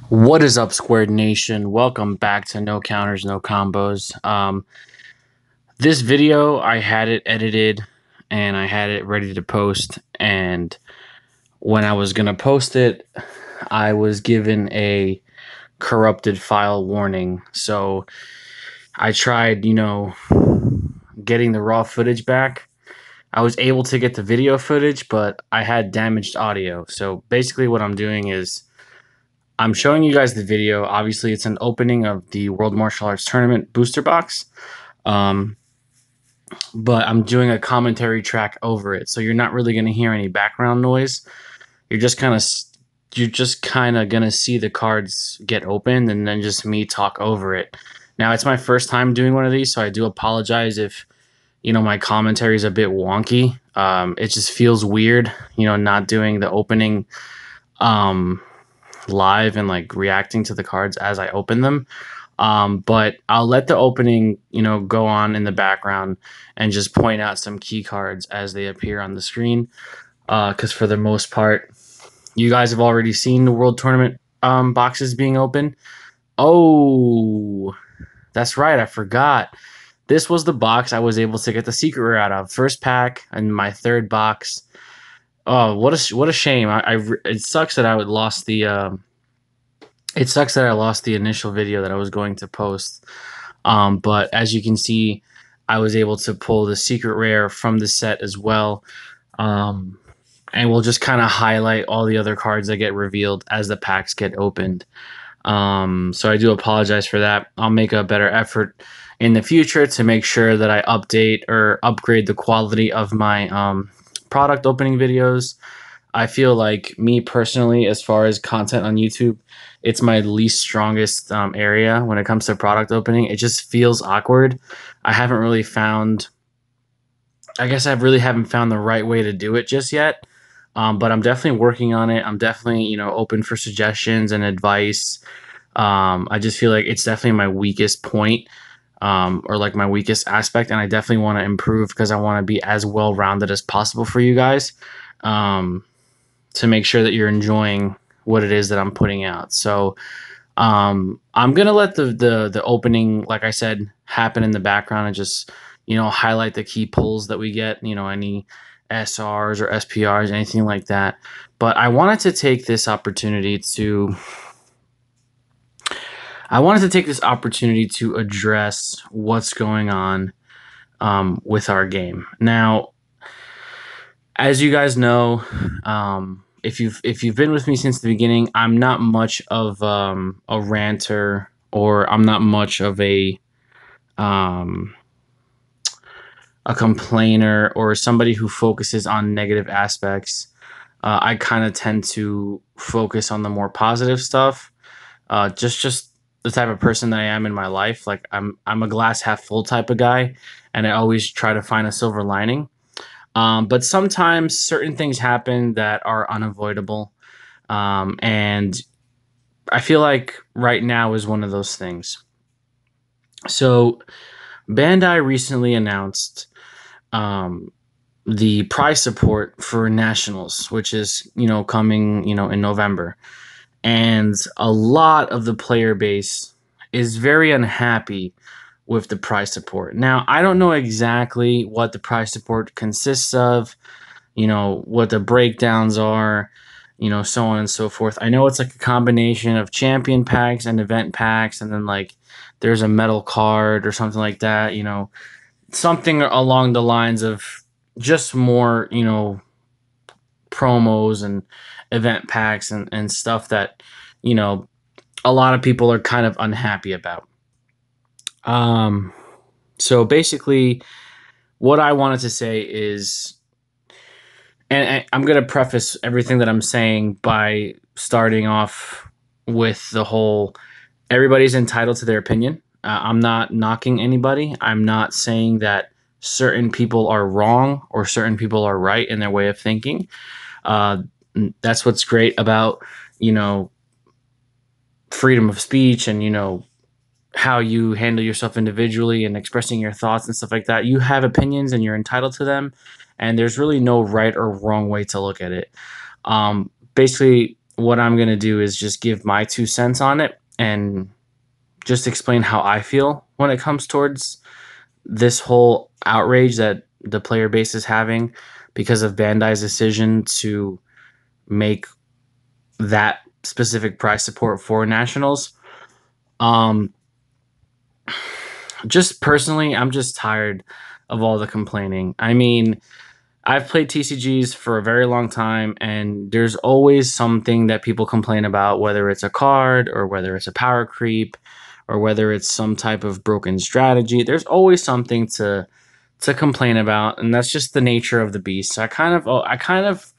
What is up, Squared Nation? Welcome back to No Counters, No Combos. This video, I had it edited and I had it ready to post. And when I was going to post it, I was given a corrupted file warning. So I tried, getting the raw footage back. I was able to get the video footage, but I had damaged audio. So basically, what I'm doing is I'm showing you guys the video. Obviously, it's an opening of the World Martial Arts Tournament booster box, um, but I'm doing a commentary track over it, so you're not really going to hear any background noise. You're just kind of gonna see the cards get opened, and then just me talk over it. Now, it's my first time doing one of these, so I do apologize if my commentary is a bit wonky. It just feels weird, not doing the opening. Live and like reacting to the cards as I open them. But I'll let the opening, go on in the background and just point out some key cards as they appear on the screen. Because for the most part, you guys have already seen the World Tournament boxes being open. Oh, that's right. I forgot. This was the box I was able to get the secret rare out of. First pack and my third box. Oh, what a shame! It sucks that I would lost the. It sucks that I lost the initial video that I was going to post. But as you can see, I was able to pull the secret rare from the set as well. And we'll just kind of highlight all the other cards that get revealed as the packs get opened. So I do apologize for that. I'll make a better effort in the future to make sure that I update or upgrade the quality of my product opening videos. I feel like me personally, as far as content on YouTube, it's my least strongest area when it comes to product opening. It just feels awkward. I haven't really found, I guess I really haven't found the right way to do it just yet. But I'm definitely working on it. I'm definitely, open for suggestions and advice. I just feel like it's definitely my weakest point, or like my weakest aspect. And I definitely want to improve because I want to be as well rounded as possible for you guys. To make sure that you're enjoying what it is that I'm putting out. So I'm gonna let the opening, like I said, happen in the background and just highlight the key pulls that we get. Any SRs or SPRs, anything like that. But I wanted to take this opportunity to address what's going on with our game now. As you guys know, if you've been with me since the beginning, I'm not much of a ranter, or I'm not much of um, a complainer or somebody who focuses on negative aspects. I kind of tend to focus on the more positive stuff. Just the type of person that I am in my life. Like I'm a glass half full type of guy, and I always try to find a silver lining. But sometimes certain things happen that are unavoidable. And I feel like right now is one of those things. So Bandai recently announced the prize support for Nationals, which is, coming, in November. And a lot of the player base is very unhappy with the prize support. Now, I don't know exactly what the prize support consists of, what the breakdowns are, so on and so forth. I know it's like a combination of champion packs and event packs, and then like there's a metal card or something like that, something along the lines of just more, promos and event packs and stuff that, a lot of people are kind of unhappy about. So basically, what I wanted to say is, and I'm going to preface everything that I'm saying by starting off with the whole everybody's entitled to their opinion. I'm not knocking anybody. I'm not saying that certain people are wrong or certain people are right in their way of thinking. Uh, that's what's great about, freedom of speech and, how you handle yourself individually and expressing your thoughts and stuff like that. You have opinions and you're entitled to them, and there's really no right or wrong way to look at it. Basically, what I'm going to do is just give my 2 cents on it and just explain how I feel when it comes towards this whole outrage that the player base is having because of Bandai's decision to make that specific price support for nationals. Um, just personally, I'm just tired of all the complaining. I mean, I've played TCGs for a very long time, and there's always something that people complain about, whether it's a card or whether it's a power creep or whether it's some type of broken strategy. There's always something to complain about, and that's just the nature of the beast. So I kind of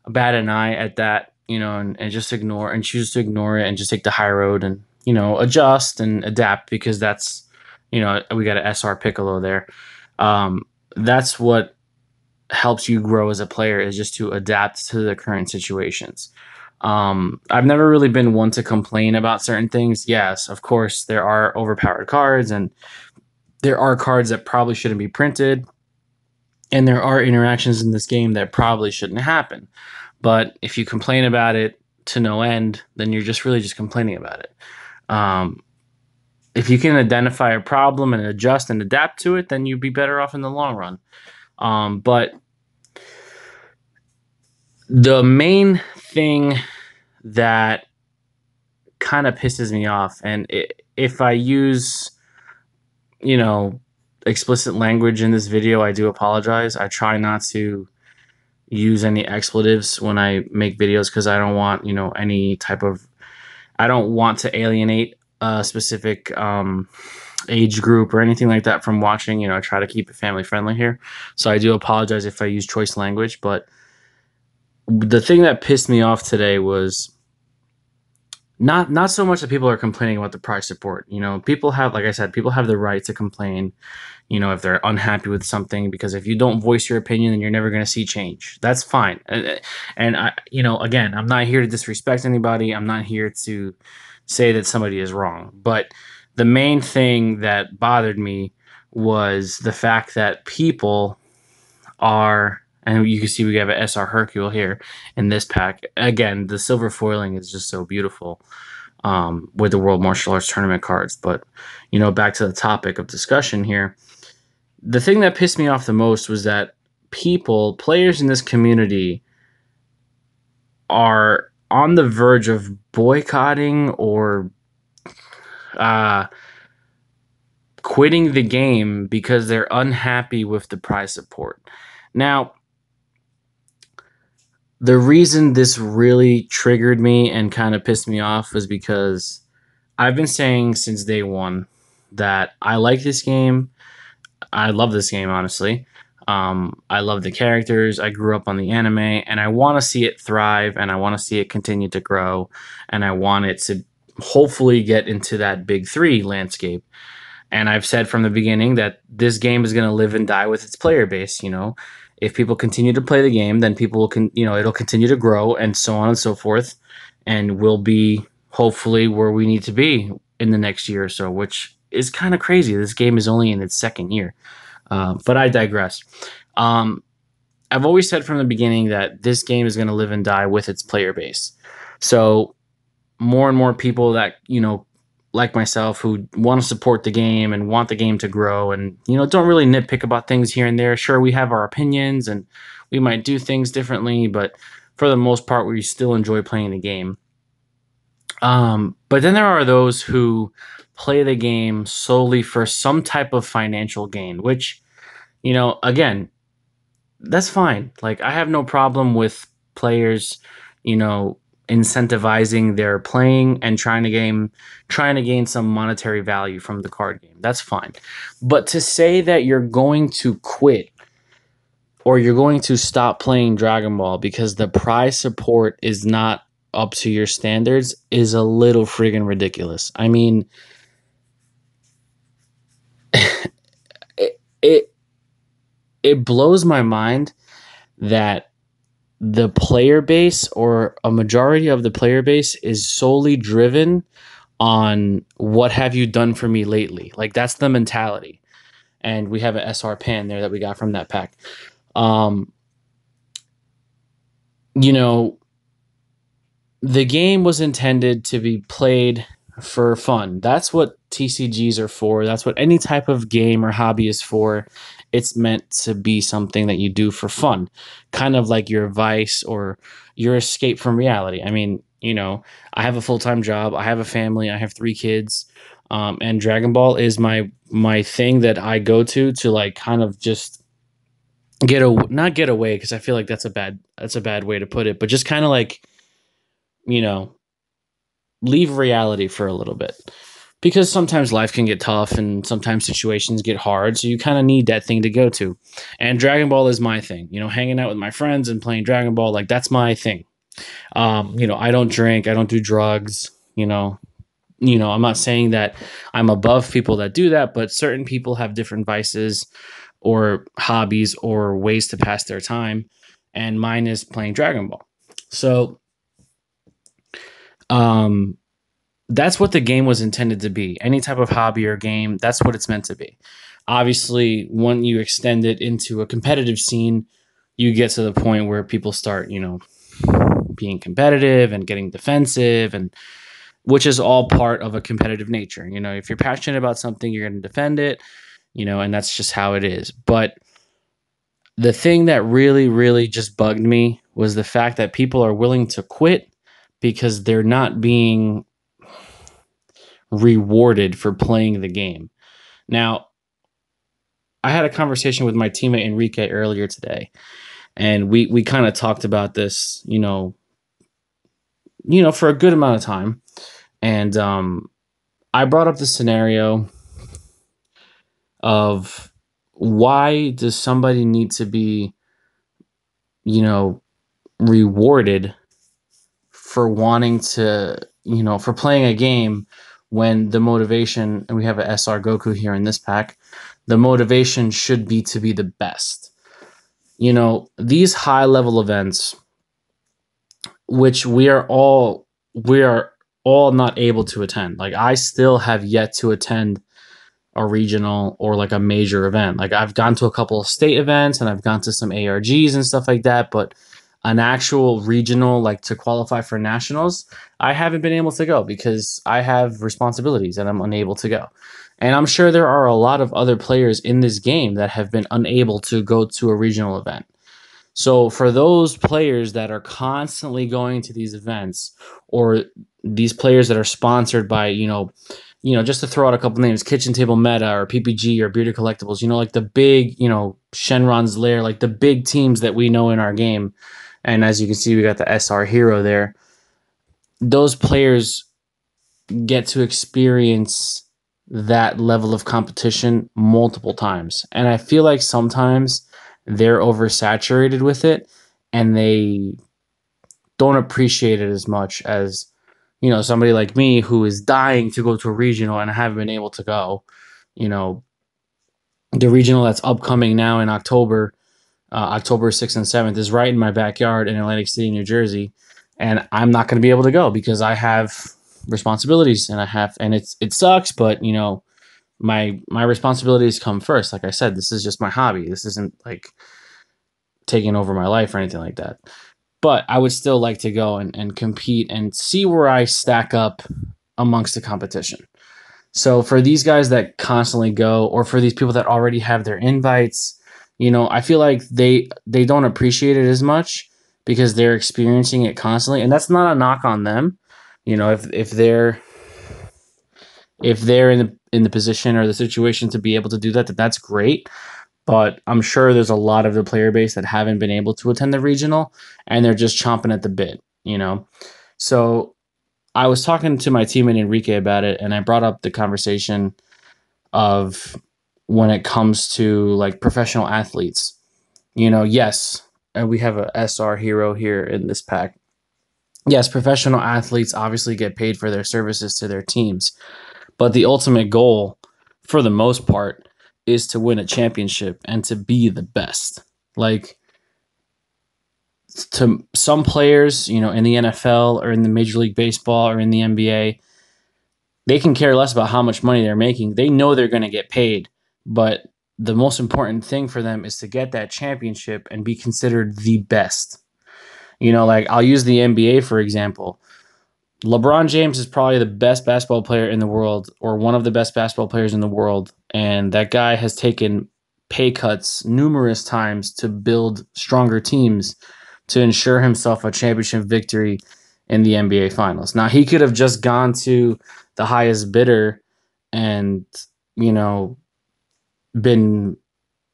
bat an eye at that, and just ignore and choose to ignore it and just take the high road and adjust and adapt because that's we got a SR Piccolo there. That's what helps you grow as a player is just to adapt to the current situations. I've never really been one to complain about certain things. Yes, of course, there are overpowered cards and there are cards that probably shouldn't be printed, and there are interactions in this game that probably shouldn't happen. But if you complain about it to no end, then you're just really just complaining about it. Um, if you can identify a problem and adjust and adapt to it, then you'd be better off in the long run. But the main thing that kind of pisses me off, and if I use, you know, explicit language in this video, I do apologize. I try not to use any expletives when I make videos because I don't want, any type of, I don't want to alienate a specific age group or anything like that from watching. I try to keep it family friendly here. So I do apologize if I use choice language, but the thing that pissed me off today was not so much that people are complaining about the price support. People have, like I said, people have the right to complain, if they're unhappy with something, because if you don't voice your opinion, then you're never going to see change. That's fine. And I, again, I'm not here to disrespect anybody. I'm not here to say that somebody is wrong. But the main thing that bothered me was the fact that people are, and you can see we have an SR Hercule here in this pack. Again, the silver foiling is just so beautiful with the World Martial Arts Tournament cards. But, back to the topic of discussion here. The thing that pissed me off the most was that players in this community are on the verge of boycotting or quitting the game because they're unhappy with the prize support. Now, the reason this really triggered me and kind of pissed me off was because I've been saying since day one that I like this game. I love this game, honestly. I love the characters. I grew up on the anime, and I want to see it thrive, and I want to see it continue to grow, and I want it to hopefully get into that big three landscape. And I've said from the beginning that this game is going to live and die with its player base. If people continue to play the game, then people can, it'll continue to grow, and so on and so forth, and we'll be hopefully where we need to be in the next year or so, which is kind of crazy. This game is only in its second year. But I digress. I've always said from the beginning that this game is going to live and die with its player base. So more and more people that, like myself, who want to support the game and want the game to grow and, don't really nitpick about things here and there. Sure, we have our opinions and we might do things differently, but for the most part, we still enjoy playing the game. But then there are those who play the game solely for some type of financial gain, which, again, that's fine. Like, I have no problem with players, incentivizing their playing and trying to gain some monetary value from the card game. That's fine. But to say that you're going to quit or you're going to stop playing Dragon Ball because the prize support is not up to your standards is a little friggin' ridiculous. I mean, it it, it blows my mind that the player base or a majority of the player base is solely driven on what have you done for me lately. Like, that's the mentality. And we have an SR pan there that we got from that pack. Um, you know, The game was intended to be played for fun. That's what TCGs are for. That's what any type of game or hobby is for. It's meant to be something that you do for fun, kind of like your vice or your escape from reality. I mean, I have a full time job. I have a family. I have 3 kids, and Dragon Ball is my thing that I go to like kind of just not get away, because I feel like that's a bad way to put it, but just kind of like you know leave reality for a little bit, because sometimes life can get tough and sometimes situations get hard, so you kind of need that thing to go to. And Dragon Ball is my thing, hanging out with my friends and playing Dragon Ball, like that's my thing. I don't drink, I don't do drugs. I'm not saying that I'm above people that do that, but certain people have different vices or hobbies or ways to pass their time, and mine is playing Dragon Ball. So um that's what the game was intended to be. Any type of hobby or game, that's what it's meant to be. Obviously, when you extend it into a competitive scene, you get to the point where people start, being competitive and getting defensive, and which is all part of a competitive nature. If you're passionate about something, you're going to defend it, and that's just how it is. But the thing that really, really just bugged me was the fact that people are willing to quit because they're not being rewarded for playing the game. Now, I had a conversation with my teammate Enrique earlier today, and we kind of talked about this, for a good amount of time. And I brought up the scenario of why does somebody need to be, rewarded for wanting to, for playing a game, when the motivation, and we have a SR Goku here in this pack, the motivation should be to be the best. These high level events, which we are all not able to attend. Like, I still have yet to attend a regional or like a major event. Like, I've gone to a couple of state events and I've gone to some ARGs and stuff like that, but an actual regional, like to qualify for nationals, I haven't been able to go because I have responsibilities and I'm unable to go. And I'm sure there are a lot of other players in this game that have been unable to go to a regional event. So for those players that are constantly going to these events, or these players that are sponsored by, just to throw out a couple names, Kitchen Table Meta or PPG or Bearded Collectibles, like the big, Shenron's Lair, like the big teams that we know in our game. And as you can see, we got the SR Hero there. Those players get to experience that level of competition multiple times. And I feel like sometimes they're oversaturated with it and they don't appreciate it as much as, somebody like me who is dying to go to a regional and I haven't been able to go. The regional that's upcoming now in October, October 6th and 7th, is right in my backyard in Atlantic City, New Jersey. And I'm not going to be able to go because I have responsibilities, and it sucks, but my responsibilities come first. Like I said, this is just my hobby. This isn't like taking over my life or anything like that. But I would still like to go and compete and see where I stack up amongst the competition. So for these guys that constantly go, or for these people that already have their invites, I feel like they don't appreciate it as much because they're experiencing it constantly, and that's not a knock on them. If they're in the position or the situation to be able to do that, that's great. But I'm sure there's a lot of the player base that haven't been able to attend the regional, and they're just chomping at the bit. So I was talking to my teammate Enrique about it, and I brought up the conversation of when it comes to like professional athletes. Yes, and we have a SR Hero here in this pack. Yes, professional athletes obviously get paid for their services to their teams, but the ultimate goal, for the most part, is to win a championship and to be the best. Like, to some players, in the NFL or in the Major League Baseball or in the NBA, they can care less about how much money they're making. They know they're going to get paid, but the most important thing for them is to get that championship and be considered the best. Like, I'll use the NBA for example. LeBron James is probably the best basketball player in the world, or one of the best basketball players in the world. And that guy has taken pay cuts numerous times to build stronger teams to ensure himself a championship victory in the NBA Finals. Now, he could have just gone to the highest bidder and, you know, been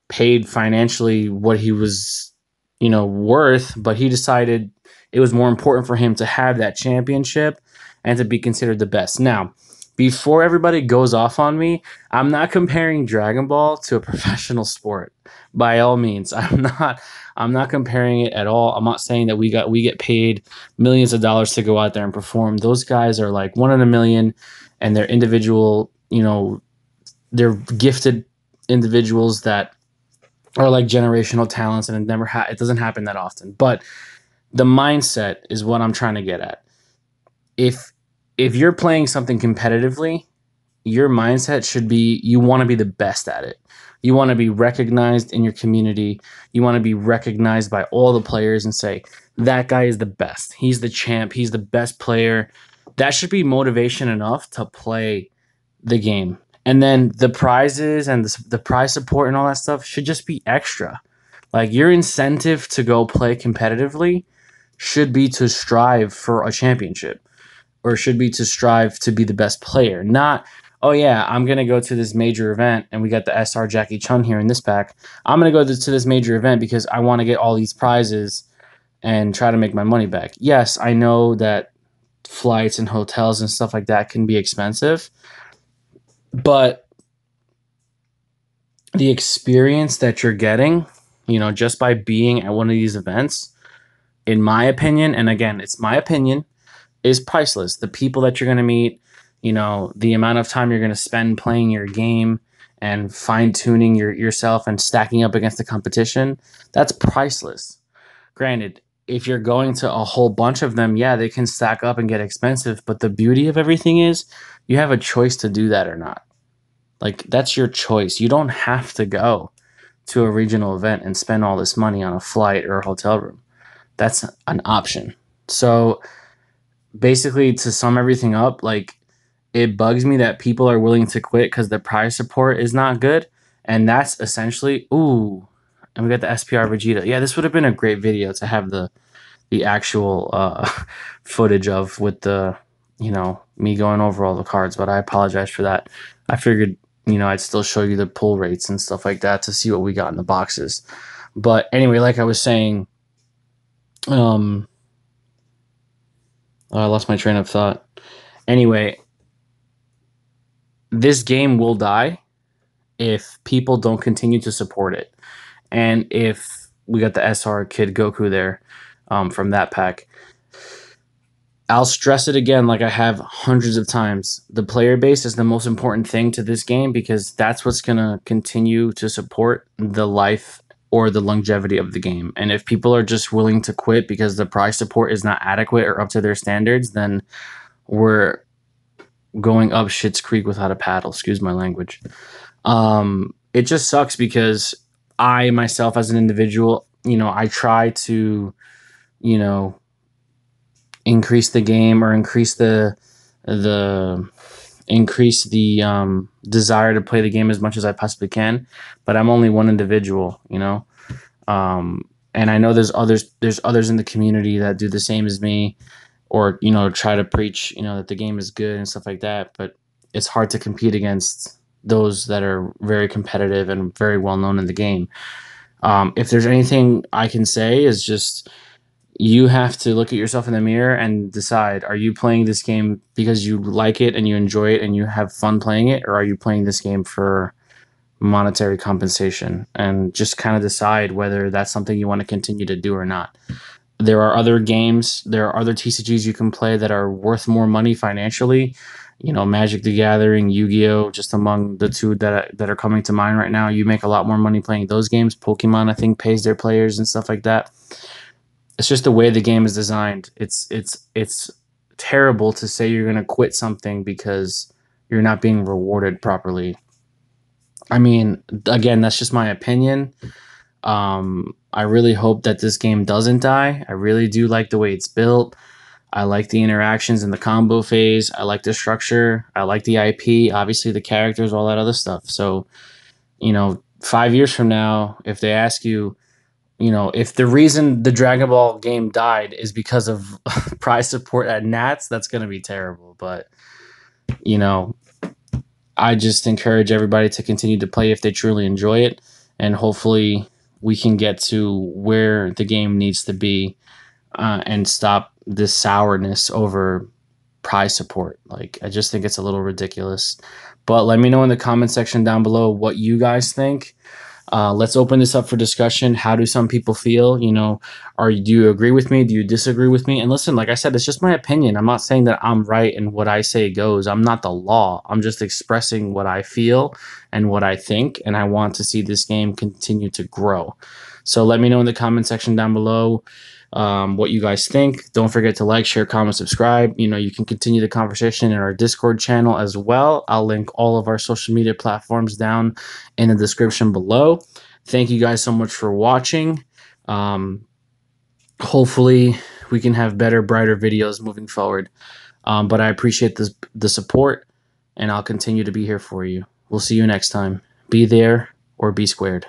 paid financially what he was, worth, but he decided it was more important for him to have that championship and to be considered the best. Now, before everybody goes off on me, I'm not comparing Dragon Ball to a professional sport. By all means, I'm not comparing it at all. I'm not saying that we get paid millions of dollars to go out there and perform. Those guys are like one in a million and they're individual, they're gifted individuals that are like generational talents, and it doesn't happen that often. But the mindset is what I'm trying to get at. If you're playing something competitively, your mindset should be you want to be the best at it. You want to be recognized in your community. You want to be recognized by all the players and say that guy is the best. He's the champ. He's the best player. That should be motivation enough to play the game. And then the prizes and the prize support and all that stuff should just be extra. Like your incentive to go play competitively should be to strive for a championship or should be to strive to be the best player. Not, oh yeah, I'm going to go to this major event and we got the SR Jackie Chun here in this pack. I'm going to go to this major event because I want to get all these prizes and try to make my money back. Yes, I know that flights and hotels and stuff like that can be expensive, but the experience that you're getting, just by being at one of these events, in my opinion, and again, it's my opinion, is priceless. The people that you're going to meet, the amount of time you're going to spend playing your game and fine tuning yourself and stacking up against the competition, that's priceless. Granted, if you're going to a whole bunch of them, yeah, they can stack up and get expensive. But the beauty of everything is you have a choice to do that or not. Like, that's your choice. You don't have to go to a regional event and spend all this money on a flight or a hotel room. That's an option. So basically, to sum everything up, like, it bugs me that people are willing to quit because the prize support is not good. And that's essentially, ooh, and we got the SPR Vegeta. Yeah, this would have been a great video to have the actual footage of with the, me going over all the cards, but I apologize for that. I figured, I'd still show you the pull rates and stuff like that to see what we got in the boxes. But anyway, like I was saying, I lost my train of thought. Anyway, this game will die if people don't continue to support it. And if we got the SR Kid Goku there from that pack, I'll stress it again like I have hundreds of times. The player base is the most important thing to this game because that's what's going to continue to support the life or the longevity of the game. And if people are just willing to quit because the prize support is not adequate or up to their standards, then we're going up shit's creek without a paddle. Excuse my language. It just sucks because I myself as an individual, I try to, you know, increase the game or increase the desire to play the game as much as I possibly can. But I'm only one individual. And I know there's others in the community that do the same as me, or try to preach that the game is good and stuff like that. But it's hard to compete against those that are very competitive and very well known in the game. If there's anything I can say is just you have to look at yourself in the mirror and decide, are you playing this game because you like it and you enjoy it and you have fun playing it, or are you playing this game for monetary compensation? And just kind of decide whether that's something you want to continue to do or not. There are other games, there are other TCGs you can play that are worth more money financially. Magic the Gathering, Yu-Gi-Oh, just among the two that are coming to mind right now. You make a lot more money playing those games. Pokemon, I think, pays their players and stuff like that. It's just the way the game is designed. It's terrible to say you're going to quit something because you're not being rewarded properly. I mean, again, that's just my opinion. I really hope that this game doesn't die. I really do like the way it's built. I like the interactions in the combo phase. I like the structure. I like the IP, obviously the characters, all that other stuff. So, 5 years from now, if they ask you, if the reason the Dragon Ball game died is because of prize support at Nats, that's going to be terrible. But, you know, I just encourage everybody to continue to play if they truly enjoy it. And hopefully we can get to where the game needs to be and stop this sourness over prize support. Like, I just think it's a little ridiculous. But let me know in the comment section down below what you guys think. Let's open this up for discussion. How do some people feel? Do you agree with me? Do you disagree with me? And listen, like I said, it's just my opinion. I'm not saying that I'm right and what I say goes. I'm not the law. I'm just expressing what I feel and what I think, and I want to see this game continue to grow. So let me know in the comment section down below what you guys think. Don't forget to like, share, comment, subscribe. You can continue the conversation in our Discord channel as well. I'll link all of our social media platforms down in the description below. Thank you guys so much for watching. Hopefully we can have better, brighter videos moving forward. But I appreciate the support, and I'll continue to be here for you. We'll see you next time. Be there or be squared.